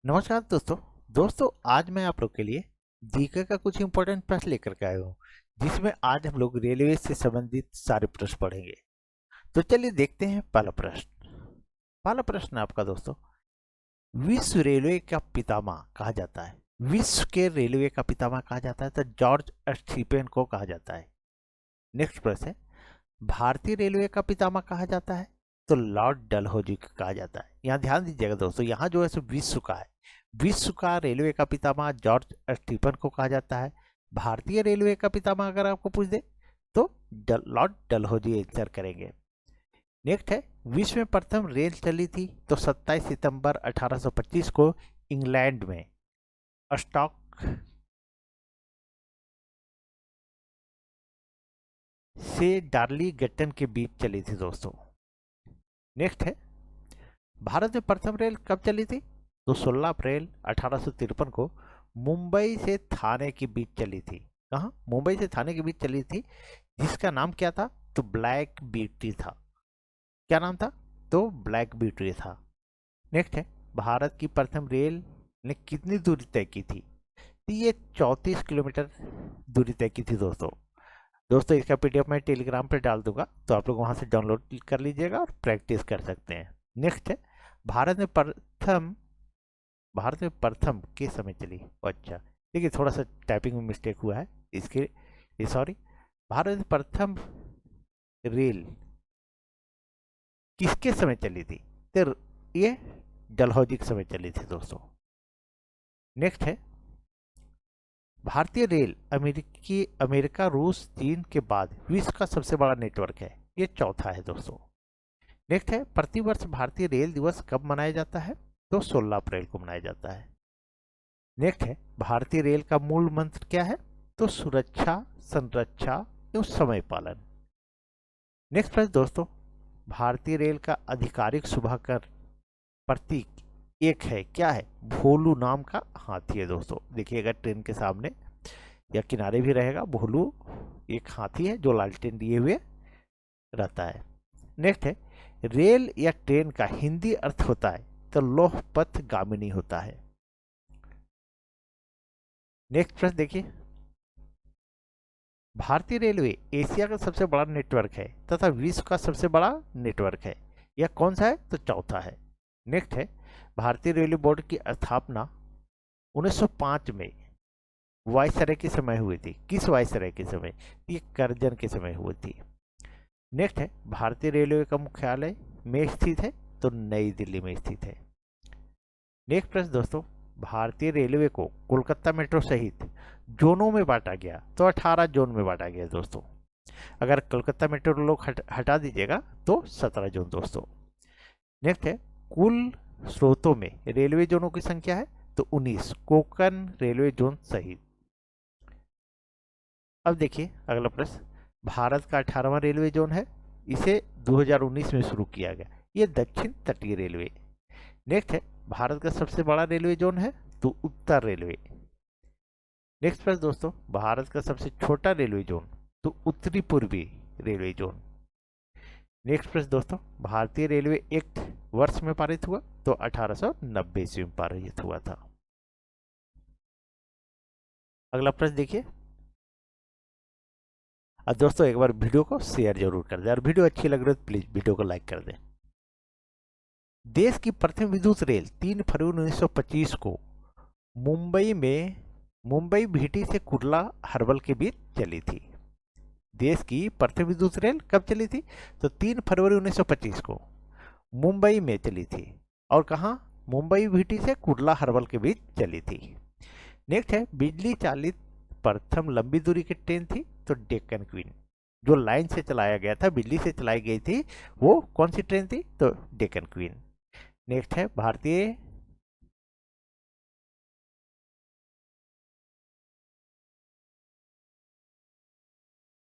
नमस्कार दोस्तों आज मैं आप लोग के लिए जीके का कुछ इंपॉर्टेंट प्रश्न लेकर के आया हूँ जिसमें आज हम लोग रेलवे से संबंधित सारे प्रश्न पढ़ेंगे। तो चलिए देखते हैं पहला प्रश्न आपका दोस्तों, विश्व रेलवे का पितामह कहा जाता है। विश्व के रेलवे का पितामह कहा जाता है तो जॉर्ज स्टीफन को कहा जाता है। नेक्स्ट प्रश्न है, भारतीय रेलवे का पितामह कहा जाता है तो लॉर्ड डलहौजी को कहा जाता है। यहाँ ध्यान दीजिएगा दोस्तों, यहाँ जो है सो विश्व का है, विश्व का रेलवे का पितामह जॉर्ज स्टीफन को कहा जाता है। भारतीय रेलवे का पितामह अगर आपको पूछ दे तो लॉर्ड डलहौजी आंसर करेंगे। नेक्स्ट है, विश्व में प्रथम रेल चली थी तो 27 सितंबर 1825 को इंग्लैंड में स्टॉक से डार्लिंगटन के बीच चली थी दोस्तों। नेक्स्ट है, भारत में प्रथम रेल कब चली थी तो 16 अप्रैल 1853 को मुंबई से थाने के बीच चली थी। कहाँ? मुंबई से थाने के बीच चली थी, जिसका नाम क्या था तो ब्लैक ब्यूटी था। क्या नाम था तो ब्लैक ब्यूटी था। नेक्स्ट है, भारत की प्रथम रेल ने कितनी दूरी तय की थी तो ये 34 किलोमीटर दूरी तय की थी दोस्तों इसका पीडीएफ मैं टेलीग्राम पर डाल दूंगा, तो आप लोग वहां से डाउनलोड कर लीजिएगा और प्रैक्टिस कर सकते हैं। नेक्स्ट है, भारत में प्रथम भारत में प्रथम किस समय चली। अच्छा देखिए, थोड़ा सा टाइपिंग में मिस्टेक हुआ है, इसके लिए सॉरी। भारत में प्रथम रेल किसके समय चली थी तो ये डलहौजी के समय चली थी दोस्तों। नेक्स्ट है, भारतीय रेल अमेरिका रूस चीन के बाद विश्व का सबसे बड़ा नेटवर्क है, ये चौथा है दोस्तों। नेक्स्ट है, प्रतिवर्ष भारतीय रेल दिवस कब मनाया जाता है तो 16 अप्रैल को मनाया जाता है। नेक्स्ट है, भारतीय रेल का मूल मंत्र क्या है तो सुरक्षा, संरक्षा एवं समय पालन। नेक्स्ट प्रश्न दोस्तों, भारतीय रेल का आधिकारिक शुभाकर प्रतीक एक है, क्या है भोलू नाम का हाथी है दोस्तों। देखिएगा ट्रेन के सामने या किनारे भी रहेगा भोलू, एक हाथी है जो लालटेन दिए हुए रहता है। नेक्स्ट है, रेल या ट्रेन का हिंदी अर्थ होता है तो लौह पथ गामिनी होता है। नेक्स्ट प्रश्न देखिए, भारतीय रेलवे एशिया का सबसे बड़ा नेटवर्क है तथा विश्व का सबसे बड़ा नेटवर्क है, यह कौन सा है तो चौथा है। नेक्स्ट है, भारतीय रेलवे बोर्ड की स्थापना 1905 में वायसराय के समय हुई थी। किस वायसराय के समय? ये करजन के समय हुई थी। नेक्स्ट है, भारतीय रेलवे का मुख्यालय में स्थित है तो नई दिल्ली में स्थित है। नेक्स्ट प्रश्न दोस्तों, भारतीय रेलवे को कोलकाता मेट्रो सहित जोनों में बांटा गया तो 18 जोन में बांटा गया दोस्तों। अगर कोलकाता मेट्रो लोग हटा दीजिएगा तो 17 जोन दोस्तों। नेक्स्ट है, कुल स्रोतों में रेलवे जोनों की संख्या है तो 19 कोंकण रेलवे जोन सहित। अब देखिए अगला प्रश्न, भारत का 18वां रेलवे जोन है, इसे 2019 में शुरू किया गया, ये दक्षिण तटीय रेलवे। नेक्स्ट है, भारत का सबसे बड़ा रेलवे जोन है तो उत्तर रेलवे। नेक्स्ट प्रश्न दोस्तों, भारत का सबसे छोटा रेलवे जोन तो उत्तरी पूर्वी रेलवे जोन। नेक्स्ट प्रश्न दोस्तों, भारतीय रेलवे एक्ट वर्ष में पारित हुआ तो 1890 ईस्वी में पारित हुआ था। अगला प्रश्न देखिए, और दोस्तों एक बार वीडियो को शेयर जरूर कर दें और वीडियो अच्छी लग रही है तो प्लीज वीडियो को लाइक कर दें। देश की प्रथम विद्युत रेल 3 फरवरी 1925 को मुंबई भीटी से कुर्ला हर्बल के बीच चली थी। देश की प्रथम विद्युत रेल कब चली थी तो 3 फरवरी 1925 को मुंबई में चली थी, और कहाँ? मुंबई भीटी से कुर्ला हर्बल के बीच चली थी। नेक्स्ट है, बिजली चालित प्रथम लंबी दूरी की ट्रेन थी तो डेक्कन क्वीन। जो लाइन से चलाया गया था, बिजली से चलाई गई थी, वो कौन सी ट्रेन थी तो डेक्कन क्वीन। नेक्स्ट है, भारतीय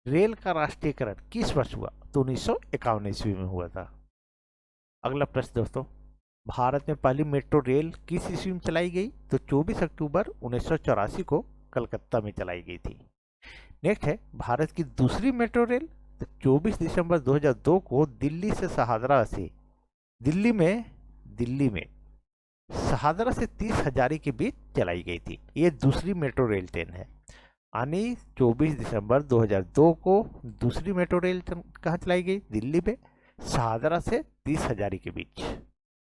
रेल का राष्ट्रीयकरण किस वर्ष हुआ तो 1951 ईस्वी में हुआ था। अगला प्रश्न दोस्तों, भारत में पहली मेट्रो रेल किस ईस्वी में चलाई गई तो 24 अक्टूबर 1984 को कलकत्ता में चलाई गई थी। नेक्स्ट है, भारत की दूसरी मेट्रो रेल तो 24 दिसंबर 2002 को दिल्ली से शाहदरा से दिल्ली में शाहदरा से 30 हजारी के बीच चलाई गई थी। ये दूसरी मेट्रो रेल ट्रेन है। यानी 24 दिसंबर 2002 को दूसरी मेट्रो रेल कहाँ चलाई गई? दिल्ली में, शाहदरा से 30 हजारी के बीच।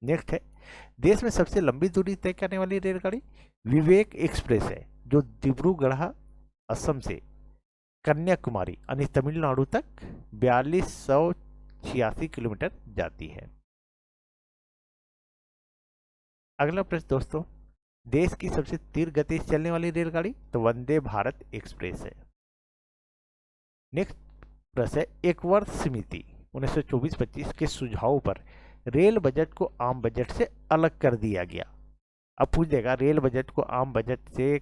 नेक्स्ट है, देश में सबसे लंबी दूरी तय करने वाली रेलगाड़ी विवेक एक्सप्रेस है, जो डिब्रूगढ़ असम से कन्याकुमारी यानी तमिलनाडु तक 4286 किलोमीटर जाती है। अगला प्रश्न दोस्तों, देश की सबसे तीव्र गति से चलने वाली रेलगाड़ी तो वंदे भारत एक्सप्रेस है। नेक्स्ट प्रश्न है, एक वर्ष समिति 1924-25 के सुझाव पर रेल बजट को आम बजट से अलग कर दिया गया। अब पूछ देगा रेल बजट को आम बजट से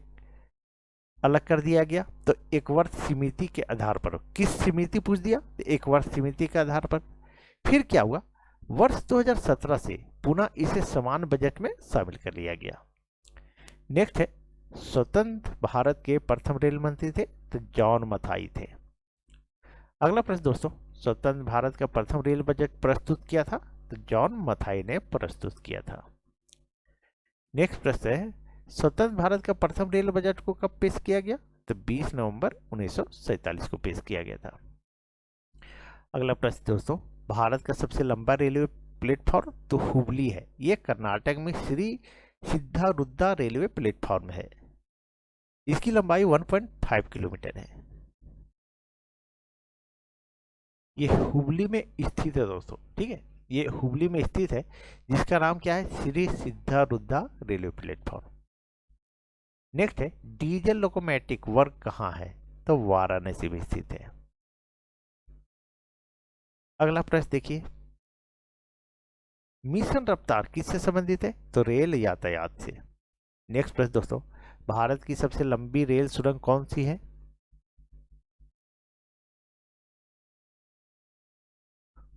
अलग कर दिया गया तो एक वर्ष समिति के आधार पर, किस समिति पूछ दिया? एक वर्ष समिति के आधार पर। फिर क्या हुआ? वर्ष 2017 से पुनः इसे समान बजट में शामिल कर लिया गया। नेक्स्ट है, स्वतंत्र भारत के प्रथम रेल मंत्री थे तो जॉन मथाई थे। अगला प्रश्न दोस्तों, स्वतंत्र भारत का प्रथम रेल बजट प्रस्तुत किया था तो जॉन मथाई ने प्रस्तुत किया था। नेक्स्ट प्रश्न है, स्वतंत्र भारत का प्रथम रेल बजट को कब पेश किया गया? तो 20 नवंबर 1947 को पेश किया गया था। अगला प्रश्न दोस्तों, भारत का सबसे लंबा रेलवे प्लेटफॉर्म तो हुबली है। यह कर्नाटक में श्री सिद्धारुद्धा रेलवे प्लेटफॉर्म है। इसकी लंबाई 1.5 किलोमीटर है। यह हुबली में स्थित है दोस्तों, ठीक है, ये हुबली में स्थित है, जिसका नाम क्या है? Shri Siddharudha railway platform. Next है, डीजल लोकोमोटिव वर्क कहाँ है? तो वाराणसी में स्थित है। अगला प्रश्न देखिए, मिशन रफ्तार किससे संबंधित है? तो रेल यातायात से। नेक्स्ट प्रश्न दोस्तों, भारत की सबसे लंबी रेल सुरंग कौन सी है?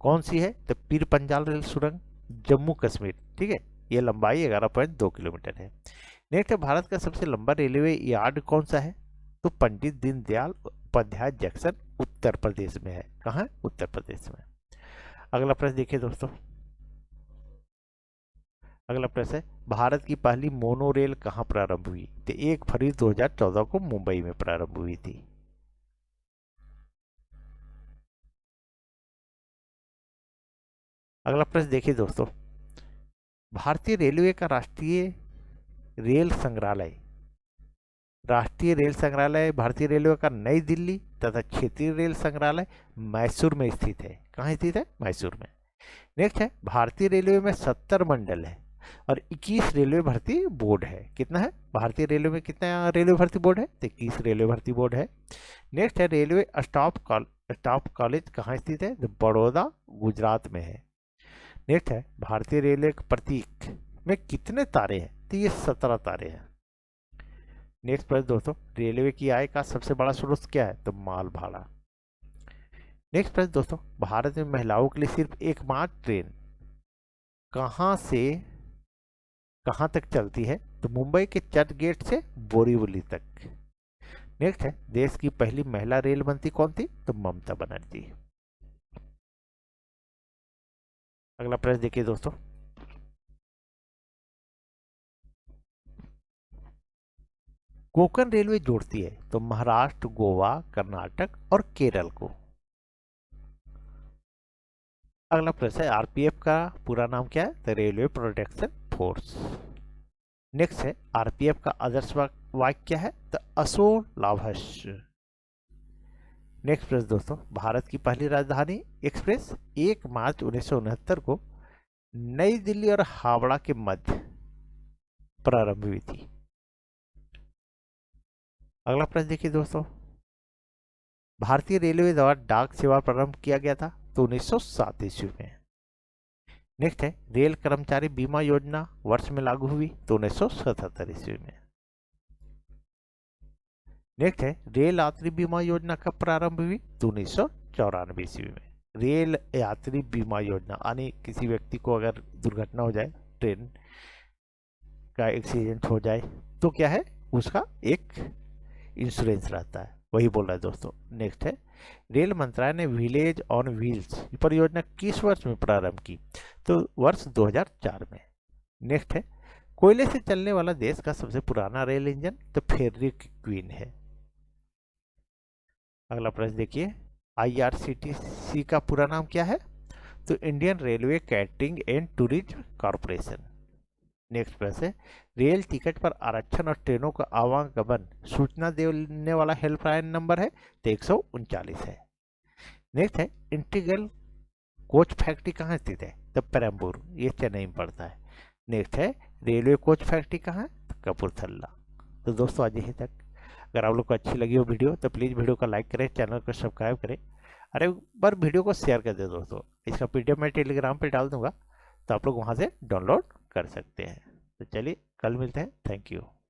कौन सी है? तो पीर पंजाल रेल सुरंग, जम्मू कश्मीर, ठीक है, यह लंबाई 11.2 किलोमीटर है। नेक्स्ट है, भारत का सबसे लंबा रेलवे यार्ड कौन सा है? तो पंडित दीनदयाल उपाध्याय जंक्शन उत्तर प्रदेश में है। कहाँ है? उत्तर प्रदेश में। अगला प्रश्न देखिए दोस्तों, अगला प्रश्न है, भारत की पहली मोनो रेल कहाँ प्रारंभ हुई? तो 1 फरवरी 2014 को मुंबई में प्रारंभ हुई थी। अगला प्रश्न देखिए दोस्तों, भारतीय रेलवे का राष्ट्रीय रेल संग्रहालय भारतीय रेलवे का नई दिल्ली तथा क्षेत्रीय रेल संग्रहालय मैसूर में स्थित है। कहाँ स्थित है? मैसूर में। नेक्स्ट है, भारतीय रेलवे में 70 मंडल है और 21 रेलवे भर्ती बोर्ड है। कितना है? भारतीय रेलवे में कितना रेलवे भर्ती बोर्ड है? तो 21 रेलवे भर्ती बोर्ड है। नेक्स्ट है, रेलवे स्टाफ कॉलेज कहाँ स्थित है? तो बड़ौदा गुजरात में है। नेक्स्ट है, भारतीय रेलवे के प्रतीक में कितने तारे हैं? तो ये 17 तारे हैं। नेक्स्ट प्रश्न दोस्तों, रेलवे की आय का सबसे बड़ा स्रोत क्या है? तो माल भाड़ा। नेक्स्ट प्रश्न दोस्तों, भारत में महिलाओं के लिए सिर्फ एकमात्र ट्रेन कहाँ से कहाँ तक चलती है? तो मुंबई के चर्च गेट से बोरीवली तक। नेक्स्ट है, देश की पहली महिला रेल मंत्री कौन थी? तो ममता बनर्जी। अगला प्रश्न देखिए दोस्तों, कोंकण रेलवे जोड़ती है तो महाराष्ट्र, गोवा, कर्नाटक और केरल को। अगला प्रश्न है, आरपीएफ का पूरा नाम क्या है? तो रेलवे प्रोटेक्शन फोर्स। नेक्स्ट है, आरपीएफ का आदर्श वाक्य क्या है? तो असो लाभश। नेक्स्ट प्रश्न दोस्तों, भारत की पहली राजधानी एक्सप्रेस 1 मार्च 1969 को नई दिल्ली और हावड़ा के मध्य प्रारंभ हुई थी। अगला प्रश्न देखिए दोस्तों, भारतीय रेलवे द्वारा डाक सेवा प्रारंभ किया गया था तो 1907 ईस्वी में। नेक्स्ट है, रेल कर्मचारी बीमा योजना वर्ष में लागू हुई तो 1977 ईस्वी में। नेक्स्ट है, रेल यात्री बीमा योजना कब प्रारंभ हुई? तो 1994 ईस्वी में। रेल यात्री बीमा योजना यानी किसी व्यक्ति को अगर दुर्घटना हो जाए, ट्रेन का एक्सीडेंट हो जाए तो क्या है? उसका एक इंश्योरेंस रहता है, वही बोल रहा है दोस्तों। नेक्स्ट है, रेल मंत्रालय ने विलेज ऑन व्हील्स परियोजना किस वर्ष में प्रारंभ की? तो वर्ष 2004 में। नेक्स्ट है, कोयले से चलने वाला देश का सबसे पुराना रेल इंजन तो फेडरिक क्वीन है। अगला प्रश्न देखिए, आईआरसीटीसी का पूरा नाम क्या है? तो Indian railway catering and tourism corporation. Next प्रश्न है, रेल टिकट पर आरक्षण और ट्रेनों का आवागमन सूचना देने वाला हेल्पलाइन नंबर है तो 139 है। नेक्स्ट है, इंटीग्रल कोच फैक्ट्री कहाँ स्थित है? तो पेरम्बूर, ये चेन्नई में पड़ता है। नेक्स्ट है, रेलवे कोच फैक्ट्री कहाँ है? तो कपूरथला। तो दोस्तों आज यहीं तक। अगर आप लोग को अच्छी लगी हो वीडियो तो प्लीज़ वीडियो को लाइक करें, चैनल को सब्सक्राइब करें, अरे एक बार वीडियो को शेयर कर दें दोस्तों। इसका पीडीएफ मैं टेलीग्राम पे डाल दूंगा तो आप लोग वहाँ से डाउनलोड कर सकते हैं। तो चलिए कल मिलते हैं, थैंक यू।